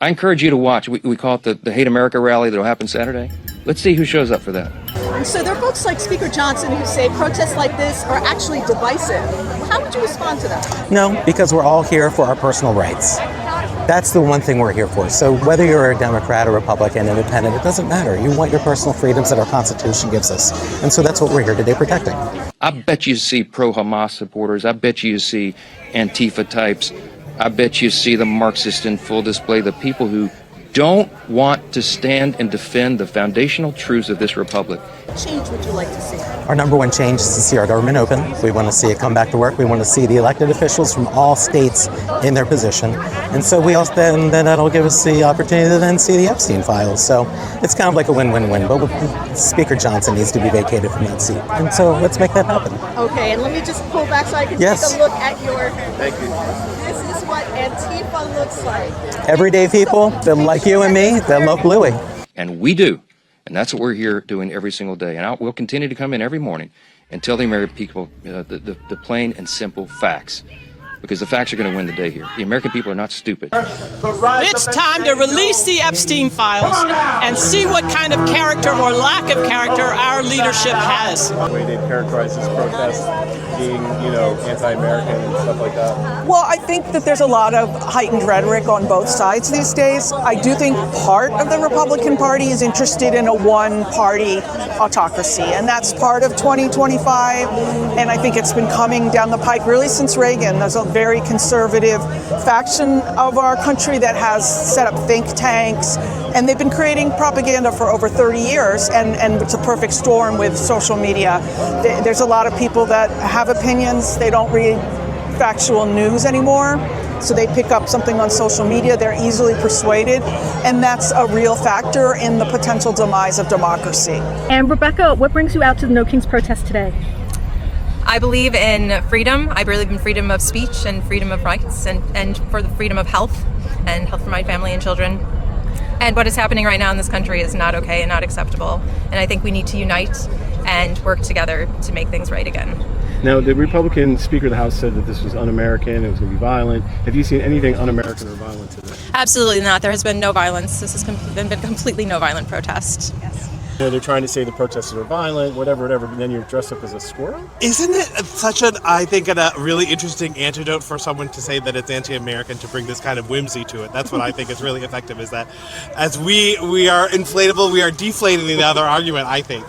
I encourage you to watch. We call it the Hate America rally that'll happen Saturday. Let's see who shows up for that. So there are folks like Speaker Johnson who say protests like this are actually divisive. How would you respond to that? No, because we're all here for our personal rights. That's the one thing we're here for. So whether you're a Democrat, a Republican, independent, it doesn't matter. You want your personal freedoms that our Constitution gives us. And so that's what we're here today protecting. I bet you see pro-Hamas supporters. I bet you see Antifa types. I bet you see the Marxists in full display, the people who don't want to stand and defend the foundational truths of this republic. What change would you like to see? Our number one change is to see our government open. We want to see it come back to work. We want to see the elected officials from all states in their position. And so we also then that'll give us the opportunity to then see the Epstein files. So it's kind of like a win-win-win. But Speaker Johnson needs to be vacated from that seat. And so let's make that happen. Okay, and let me just pull back so I can Yes. take a look at your... Thank you. This is what Antifa looks like. Everyday people that like you and me, that love Bluey. And we do. And that's what we're here doing every single day. And we'll continue to come in every morning and tell the American people the plain and simple facts. Because the facts are going to win the day here. The American people are not stupid. It's time to release the Epstein files and see what kind of character or lack of character our leadership has. The way they characterize this protest being, anti-American and stuff like that. Well, I think that there's a lot of heightened rhetoric on both sides these days. I do think part of the Republican Party is interested in a one-party autocracy, and that's part of 2025. And I think it's been coming down the pipe really since Reagan. There's a very conservative faction of our country that has set up think tanks, and they've been creating propaganda for over 30 years, and it's a perfect storm with social media. There's a lot of people that have opinions. They don't read factual news anymore, so they pick up something on social media. They're easily persuaded, and that's a real factor in the potential demise of democracy. And Rebecca, what brings you out to the No Kings protest today? I believe in freedom. I believe in freedom of speech and freedom of rights and for the freedom of health and health for my family and children. And what is happening right now in this country is not okay and not acceptable. And I think we need to unite and work together to make things right again. Now, the Republican Speaker of the House said that this was un-American, it was going to be violent. Have you seen anything un-American or violent today? Absolutely not. There has been no violence. This has been completely no violent protest. Yes. They're trying to say the protesters are violent, whatever, but then you're dressed up as a squirrel? Isn't it such a really interesting antidote for someone to say that it's anti-American to bring this kind of whimsy to it? That's what I think is really effective, is that as we are inflatable, we are deflating the other argument, I think.